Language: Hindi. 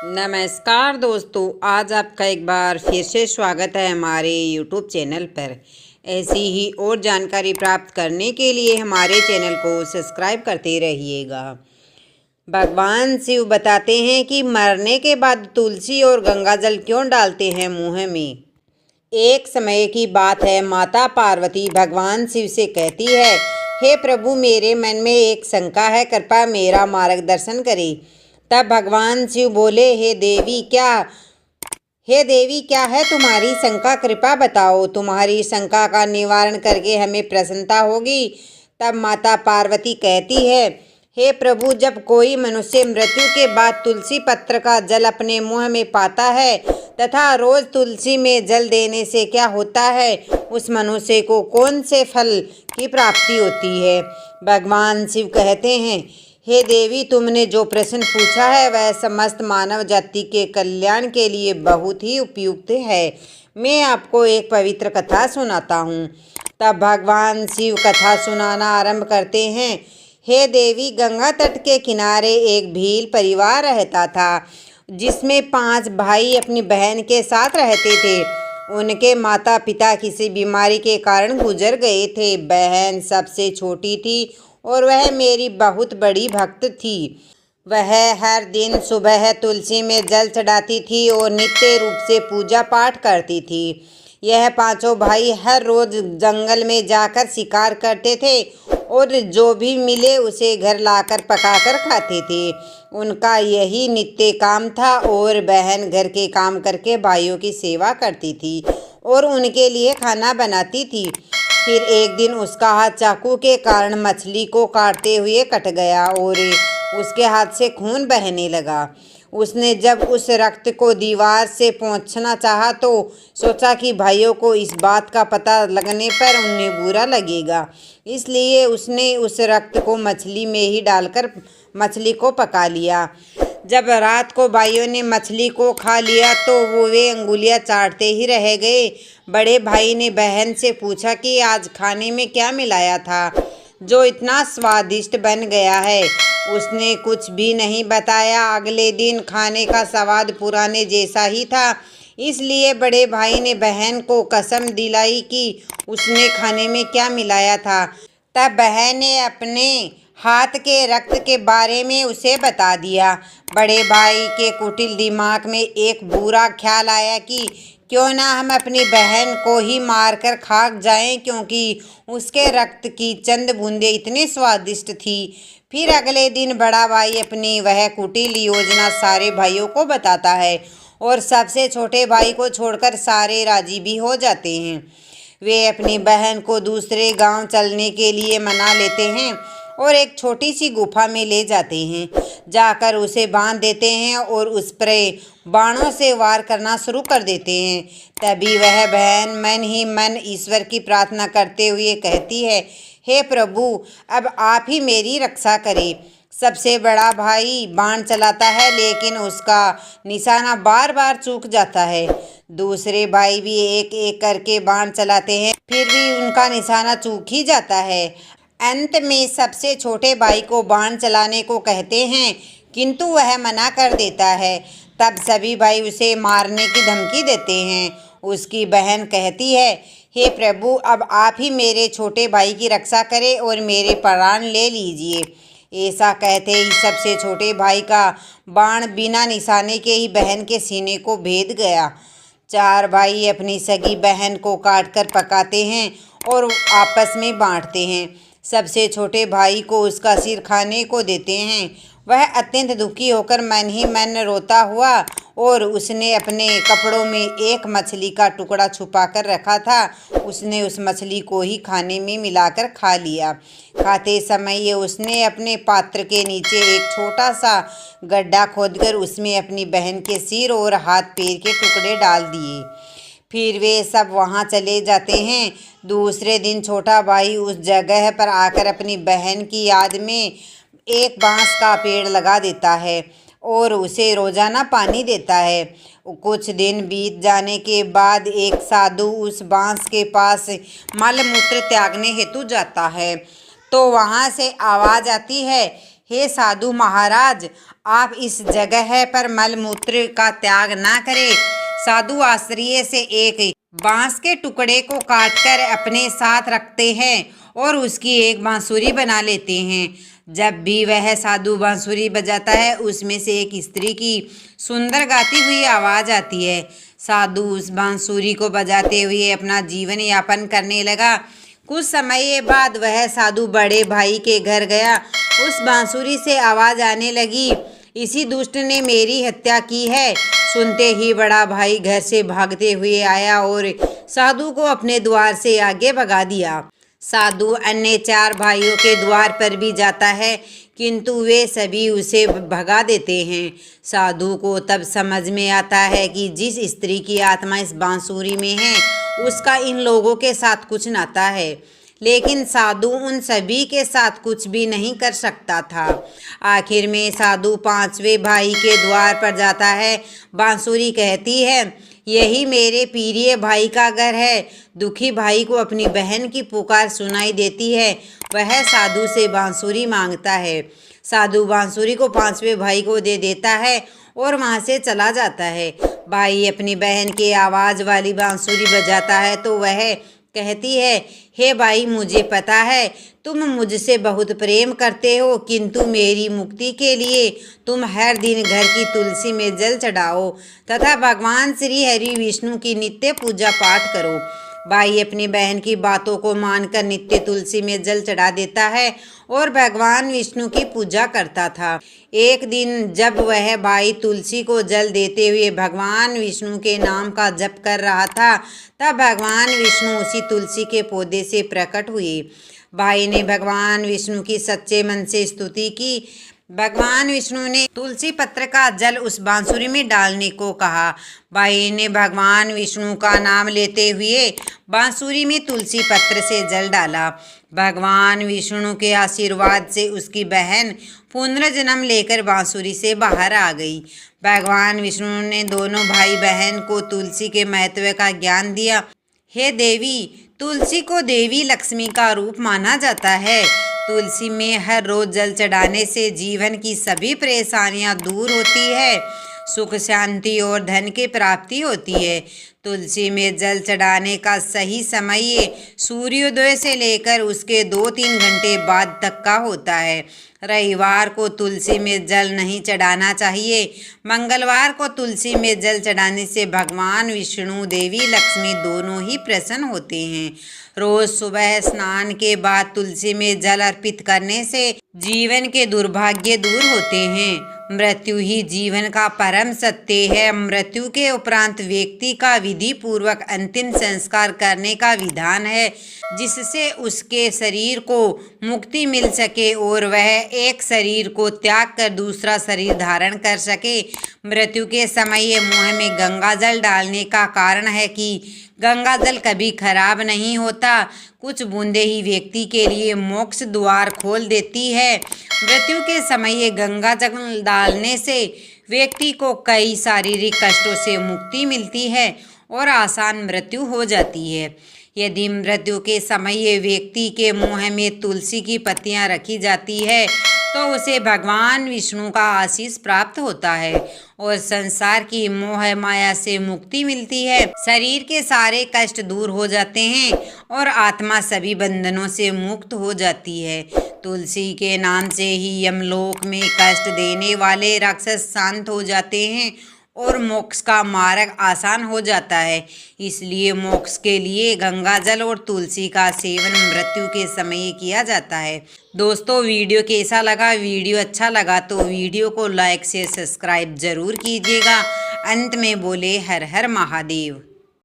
नमस्कार दोस्तों, आज आपका एक बार फिर से स्वागत है हमारे YouTube चैनल पर। ऐसी ही और जानकारी प्राप्त करने के लिए हमारे चैनल को सब्सक्राइब करते रहिएगा। भगवान शिव बताते हैं कि मरने के बाद तुलसी और गंगा जल क्यों डालते हैं मुँह में। एक समय की बात है, माता पार्वती भगवान शिव से कहती है, हे प्रभु, मेरे मन में एक शंका है, कृपया मेरा मार्गदर्शन करें। तब भगवान शिव बोले, हे देवी क्या है तुम्हारी शंका, कृपया बताओ। तुम्हारी शंका का निवारण करके हमें प्रसन्नता होगी। तब माता पार्वती कहती है, हे प्रभु, जब कोई मनुष्य मृत्यु के बाद तुलसी पत्र का जल अपने मुंह में पाता है तथा रोज तुलसी में जल देने से क्या होता है, उस मनुष्य को कौन से फल की प्राप्ति होती है। भगवान शिव कहते हैं, हे देवी, तुमने जो प्रश्न पूछा है वह समस्त मानव जाति के कल्याण के लिए बहुत ही उपयुक्त है। मैं आपको एक पवित्र कथा सुनाता हूँ। तब भगवान शिव कथा सुनाना आरंभ करते हैं। हे देवी, गंगा तट के किनारे एक भील परिवार रहता था, जिसमें 5 भाई अपनी बहन के साथ रहते थे। उनके माता पिता किसी बीमारी के कारण गुजर गए थे। बहन सबसे छोटी थी और वह मेरी बहुत बड़ी भक्त थी। वह हर दिन सुबह तुलसी में जल चढ़ाती थी और नित्य रूप से पूजा पाठ करती थी। यह 5 भाई हर रोज जंगल में जाकर शिकार करते थे और जो भी मिले उसे घर लाकर पकाकर खाते थे। उनका यही नित्य काम था और बहन घर के काम करके भाइयों की सेवा करती थी और उनके लिए खाना बनाती थी। फिर एक दिन उसका हाथ चाकू के कारण मछली को काटते हुए कट गया और उसके हाथ से खून बहने लगा। उसने जब उस रक्त को दीवार से पोंछना चाहा तो सोचा कि भाइयों को इस बात का पता लगने पर उन्हें बुरा लगेगा, इसलिए उसने उस रक्त को मछली में ही डालकर मछली को पका लिया। जब रात को भाइयों ने मछली को खा लिया तो वे अंगुलियां चाटते ही रह गए। बड़े भाई ने बहन से पूछा कि आज खाने में क्या मिलाया था जो इतना स्वादिष्ट बन गया है। उसने कुछ भी नहीं बताया। अगले दिन खाने का स्वाद पुराने जैसा ही था, इसलिए बड़े भाई ने बहन को कसम दिलाई कि उसने खाने में क्या मिलाया था। तब बहन ने अपने हाथ के रक्त के बारे में उसे बता दिया। बड़े भाई के कुटिल दिमाग में एक बुरा ख्याल आया कि क्यों ना हम अपनी बहन को ही मारकर खाक जाएं, क्योंकि उसके रक्त की चंद बूंदें इतनी स्वादिष्ट थी। फिर अगले दिन बड़ा भाई अपनी वह कुटिल योजना सारे भाइयों को बताता है और सबसे छोटे भाई को छोड़कर सारे राजी भी हो जाते हैं। वे अपनी बहन को दूसरे गांव चलने के लिए मना लेते हैं और एक छोटी सी गुफा में ले जाते हैं। जाकर उसे बांध देते हैं और उस पर बाणों से वार करना शुरू कर देते हैं। तभी वह बहन मन ही मन ईश्वर की प्रार्थना करते हुए कहती है, हे प्रभु, अब आप ही मेरी रक्षा करें। सबसे बड़ा भाई बाण चलाता है, लेकिन उसका निशाना बार बार चूक जाता है। दूसरे भाई भी एक एक करके बाण चलाते हैं, फिर भी उनका निशाना चूक ही जाता है। अंत में सबसे छोटे भाई को बाण चलाने को कहते हैं, किंतु वह मना कर देता है। तब सभी भाई उसे मारने की धमकी देते हैं। उसकी बहन कहती है, हे प्रभु, अब आप ही मेरे छोटे भाई की रक्षा करें और मेरे प्राण ले लीजिए। ऐसा कहते ही सबसे छोटे भाई का बाण बिना निशाने के ही बहन के सीने को भेद गया। 4 भाई अपनी सगी बहन को काटकर पकाते हैं और आपस में बांटते हैं। सबसे छोटे भाई को उसका सिर खाने को देते हैं। वह अत्यंत दुखी होकर मन ही मन रोता हुआ और उसने अपने कपड़ों में एक मछली का टुकड़ा छुपा कर रखा था। उसने उस मछली को ही खाने में मिलाकर खा लिया। खाते समय उसने अपने पात्र के नीचे एक छोटा सा गड्ढा खोदकर उसमें अपनी बहन के सिर और हाथ पैर के टुकड़े डाल दिए। फिर वे सब वहाँ चले जाते हैं। दूसरे दिन छोटा भाई उस जगह पर आकर अपनी बहन की याद में एक बांस का पेड़ लगा देता है और उसे रोजाना पानी देता है। कुछ दिन बीत जाने के बाद एक साधु उस बांस के पास मल मूत्र त्यागने हेतु जाता है तो वहाँ से आवाज़ आती है, हे साधु महाराज, आप इस जगह पर मलमूत्र का त्याग ना करें। साधु आश्रय से एक बांस के टुकड़े को काटकर अपने साथ रखते हैं और उसकी एक बांसुरी बना लेते हैं। जब भी वह साधु बांसुरी बजाता है, उसमें से एक स्त्री की सुंदर गाती हुई आवाज़ आती है। साधु उस बांसुरी को बजाते हुए अपना जीवन यापन करने लगा। कुछ समय बाद वह साधु बड़े भाई के घर गया। उस बांसुरी से आवाज़ आने लगी, इसी दुष्ट ने मेरी हत्या की है। सुनते ही बड़ा भाई घर से भागते हुए आया और साधु को अपने द्वार से आगे भगा दिया। साधु अन्य 4 भाइयों के द्वार पर भी जाता है, किंतु वे सभी उसे भगा देते हैं। साधु को तब समझ में आता है कि जिस स्त्री की आत्मा इस बांसुरी में है, उसका इन लोगों के साथ कुछ नाता है, लेकिन साधु उन सभी के साथ कुछ भी नहीं कर सकता था। आखिर में साधु 5वें भाई के द्वार पर जाता है। बांसुरी कहती है, यही मेरे प्रिय भाई का घर है। दुखी भाई को अपनी बहन की पुकार सुनाई देती है। वह साधु से बांसुरी मांगता है। साधु बांसुरी को 5वें भाई को दे देता है और वहाँ से चला जाता है। भाई अपनी बहन के आवाज़ वाली बांसुरी बजाता है तो वह कहती है, हे भाई, मुझे पता है तुम मुझसे बहुत प्रेम करते हो, किंतु मेरी मुक्ति के लिए तुम हर दिन घर की तुलसी में जल चढ़ाओ तथा भगवान श्री हरि विष्णु की नित्य पूजा पाठ करो। भाई अपनी बहन की बातों को मानकर नित्य तुलसी में जल चढ़ा देता है और भगवान विष्णु की पूजा करता था। एक दिन जब वह भाई तुलसी को जल देते हुए भगवान विष्णु के नाम का जप कर रहा था, तब भगवान विष्णु उसी तुलसी के पौधे से प्रकट हुए। भाई ने भगवान विष्णु की सच्चे मन से स्तुति की। भगवान विष्णु ने तुलसी पत्र का जल उस बांसुरी में डालने को कहा। भाई ने भगवान विष्णु का नाम लेते हुए बांसुरी में तुलसी पत्र से जल डाला। भगवान विष्णु के आशीर्वाद से उसकी बहन पुनर्जन्म लेकर बांसुरी से बाहर आ गई। भगवान विष्णु ने दोनों भाई बहन को तुलसी के महत्व का ज्ञान दिया। हे देवी, तुलसी को देवी लक्ष्मी का रूप माना जाता है। तुलसी में हर रोज जल चढ़ाने से जीवन की सभी परेशानियां दूर होती है, सुख शांति और धन की प्राप्ति होती है। तुलसी में जल चढ़ाने का सही समय सूर्योदय से लेकर उसके 2-3 घंटे बाद तक का होता है। रविवार को तुलसी में जल नहीं चढ़ाना चाहिए। मंगलवार को तुलसी में जल चढ़ाने से भगवान विष्णु देवी लक्ष्मी दोनों ही प्रसन्न होते हैं। रोज सुबह स्नान के बाद तुलसी में जल अर्पित करने से जीवन के दुर्भाग्य दूर होते हैं। मृत्यु ही जीवन का परम सत्य है। मृत्यु के उपरांत व्यक्ति का विधि पूर्वक अंतिम संस्कार करने का विधान है, जिससे उसके शरीर को मुक्ति मिल सके और वह एक शरीर को त्याग कर दूसरा शरीर धारण कर सके। मृत्यु के समय मुंह में गंगा जल डालने का कारण है कि गंगा जल कभी खराब नहीं होता। कुछ बूंदे ही व्यक्ति के लिए मोक्ष द्वार खोल देती है। मृत्यु के समय गंगा जल डालने से व्यक्ति को कई शारीरिक कष्टों से मुक्ति मिलती है और आसान मृत्यु हो जाती है। यदि मृत्यु के समय व्यक्ति के मुंह में तुलसी की पत्तियां रखी जाती है तो उसे भगवान विष्णु का आशीष प्राप्त होता है और संसार की मोह माया से मुक्ति मिलती है। शरीर के सारे कष्ट दूर हो जाते हैं और आत्मा सभी बंधनों से मुक्त हो जाती है। तुलसी के नाम से ही यमलोक में कष्ट देने वाले राक्षस शांत हो जाते हैं और मोक्ष का मार्ग आसान हो जाता है। इसलिए मोक्ष के लिए गंगा जल और तुलसी का सेवन मृत्यु के समय किया जाता है। दोस्तों, वीडियो कैसा लगा? वीडियो अच्छा लगा तो वीडियो को लाइक से सब्सक्राइब जरूर कीजिएगा। अंत में बोले हर हर महादेव।